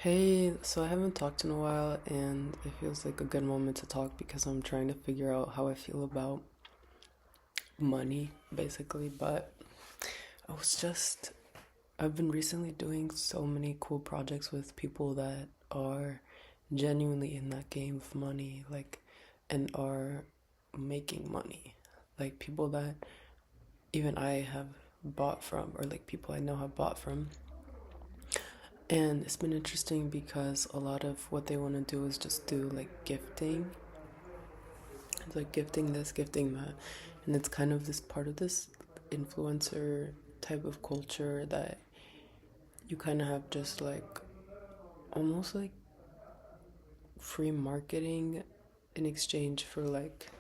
Hey, so I haven't talked in a while, and it feels like a good moment to talk because I'm trying to figure out how I feel about money, basically. But I was just, I've been recently doing so many cool projects with people that are genuinely in that game of money, like, and are making money. Like, people that even I have bought from, or like people I know have bought from. And it's been interesting because a lot of what they want to do is just do like gifting. It's like gifting this, gifting that. And it's kind of this part of this influencer type of culture that you kind of have just like almost like free marketing in exchange for like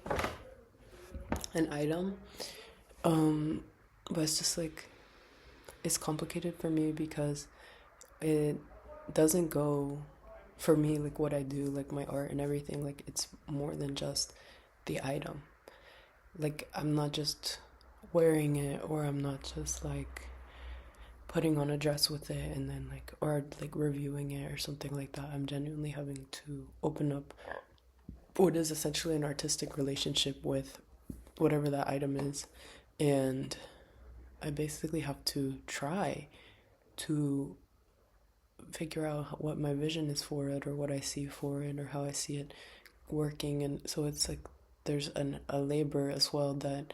an item. Um, but it's just like, it's complicated for me because it doesn't go for me like what I do, like my art and everything. Like, it's more than just the item. Like, I'm not just wearing it, or I'm not just like putting on a dress with it and then like, or like reviewing it or something like that. I'm genuinely having to open up what is essentially an artistic relationship with whatever that item is. And I basically have to try to figure out what my vision is for it, or what I see for it, or how I see it working. And so it's like there's a labor as well that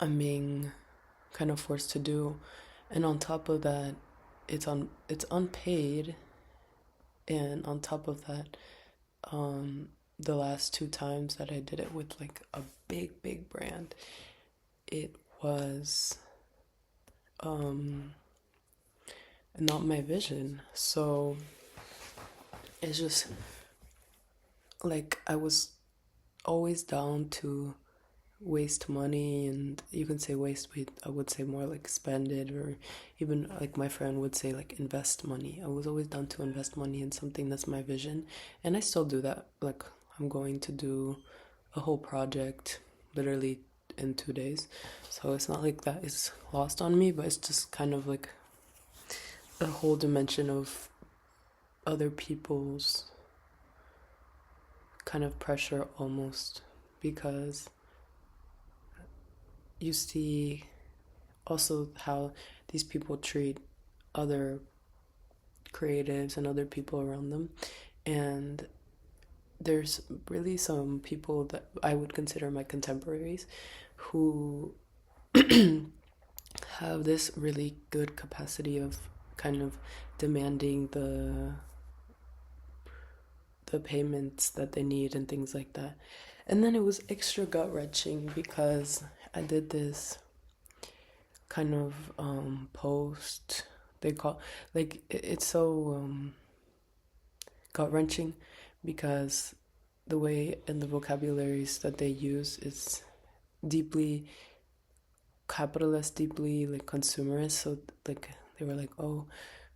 I'm being kind of forced to do. And on top of that, it's unpaid. And on top of that, the last two times that I did it with like a big brand, it was not my vision. So it's just like I was always down to waste money. And you can say waste, but I would say more like spend it, or even like my friend would say like invest money. I was always down to invest money in something that's my vision, and I still do that. Like, I'm going to do a whole project literally in 2 days, so it's not like that is lost on me, but it's just kind of like a whole dimension of other people's kind of pressure almost, because you see also how these people treat other creatives and other people around them. And there's really some people that I would consider my contemporaries who have this really good capacity of kind of demanding the payments that they need and things like that. And then it was extra gut wrenching because I did this kind of post. They call, like, it's so gut wrenching because the way and the vocabularies that they use is deeply capitalist, deeply like consumerist. So like they were like, oh,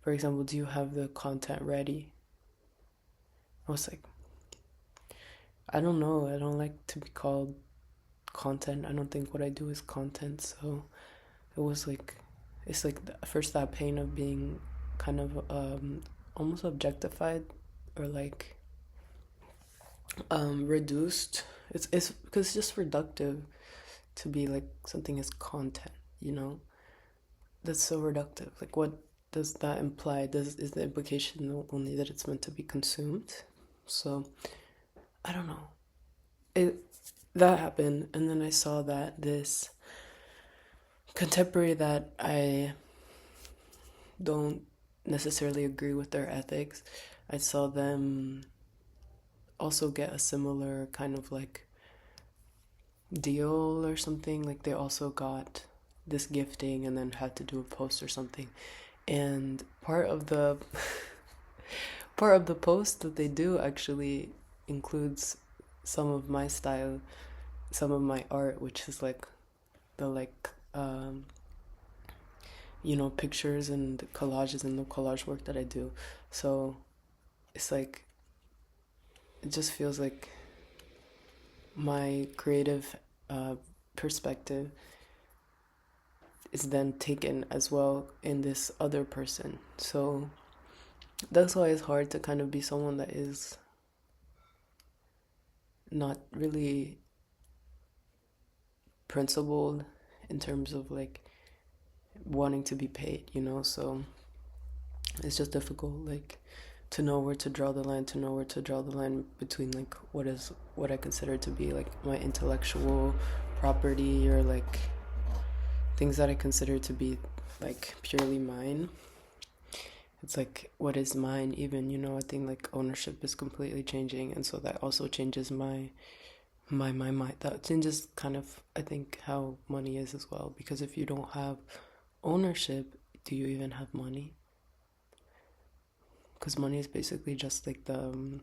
for example, do you have the content ready? I was like, I don't know. I don't like to be called content. I don't think what I do is content. So it was like, it's like first that pain of being kind of almost objectified, or like reduced. It's because it's just reductive to be like something is content, you know? That's so reductive. Like, what does that imply? Is the implication only that it's meant to be consumed? So I don't know. It that happened, and then I saw that this contemporary that I don't necessarily agree with their ethics, I saw them also get a similar kind of like deal or something. Like, they also got this gifting and then had to do a post or something. And part of the post that they do actually includes some of my style, some of my art, which is like the like pictures and collages and the collage work that I do. So it's like, it just feels like my creative uh, perspective is then taken as well in this other person. So That's why it's hard to kind of be someone that is not really principled in terms of like wanting to be paid, you know? So it's just difficult, like, to know where to draw the line, to know where to draw the line between like what I consider to be like my intellectual property, or like things that I consider to be like purely mine. It's like, what is mine even, you know? I think like ownership is completely changing, and so that also changes my that changes kind of, I think, how money is as well, because if you don't have ownership, do you even have money? Because money is basically just like the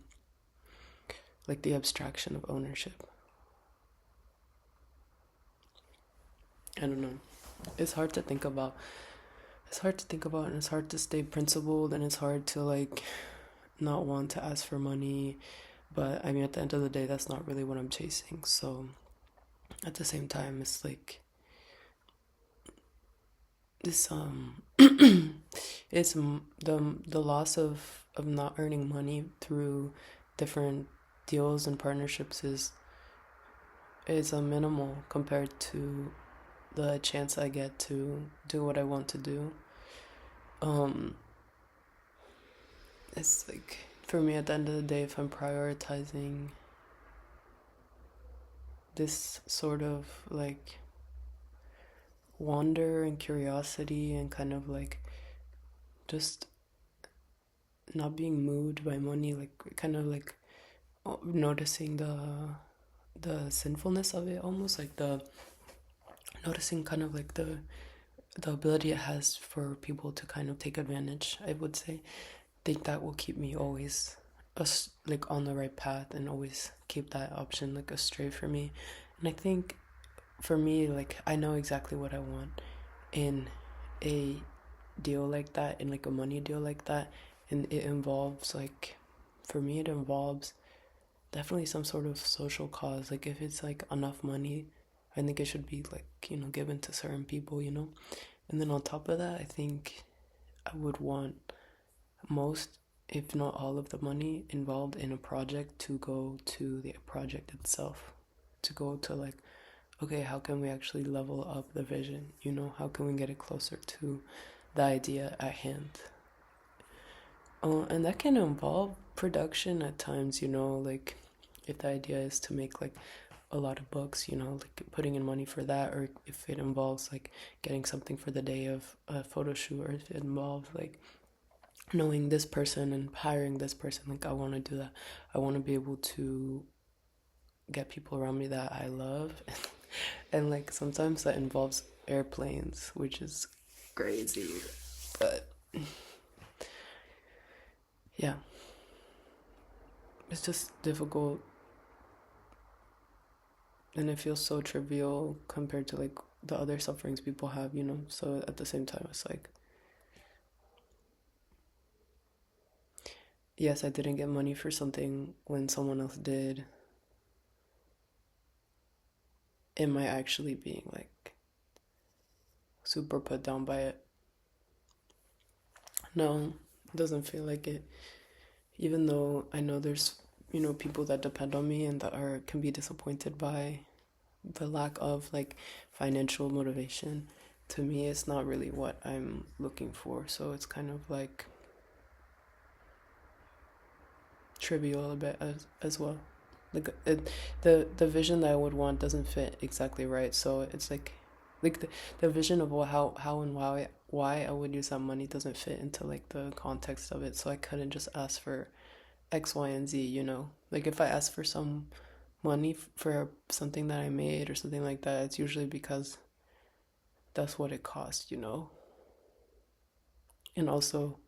abstraction of ownership. I don't know. It's hard to think about. It's hard to think about, and it's hard to stay principled, and it's hard to like not want to ask for money. But I mean, at the end of the day, that's not really what I'm chasing. So at the same time, it's like this it's the loss of not earning money through different deals and partnerships is a minimal compared to the chance I get to do what I want to do. Um, it's like, for me, at the end of the day, if I'm prioritizing this sort of like wonder and curiosity, and kind of like just not being moved by money, like kind of like noticing the sinfulness of it, almost like the noticing kind of like the ability it has for people to kind of take advantage, I would say. Think that will keep me always like on the right path, and always keep that option like astray for me. And I think for me, like, I know exactly what I want in a deal like that, in like a money deal like that. And it involves like, for me, it involves definitely some sort of social cause. Like, if it's like enough money, I think it should be like, you know, given to certain people, you know. And then on top of that, I think I would want most, if not all, of the money involved in a project to go to the project itself, to go to like, okay, how can we actually level up the vision, you know? How can we get it closer to the idea at hand? And that can involve production at times, you know, like if the idea is to make like a lot of books, you know, like putting in money for that, or if it involves like getting something for the day of a photo shoot, or if it involves like knowing this person and hiring this person. Like, I want to do that. I want to be able to get people around me that I love. And like sometimes that involves airplanes, which is crazy. But yeah, it's just difficult, and it feels so trivial compared to like the other sufferings people have, you know? So at the same time, it's like, yes, I didn't get money for something when someone else did. Am I actually being like super put down by it? No, it doesn't feel like it. Even though I know there's, you know, people that depend on me and that are can be disappointed by the lack of like financial motivation. To me, it's not really what I'm looking for. So it's kind of like trivial a bit as well. Like the vision that I would want doesn't fit exactly right. So it's like the vision of how and why I would use that money doesn't fit into like the context of it. So I couldn't just ask for X, Y, and Z, you know? Like, if I ask for some money for something that I made or something like that, it's usually because that's what it cost, you know? And also,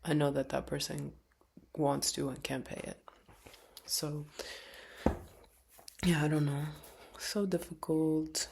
I know that that person wants to and can pay it. So, yeah, I don't know. So difficult.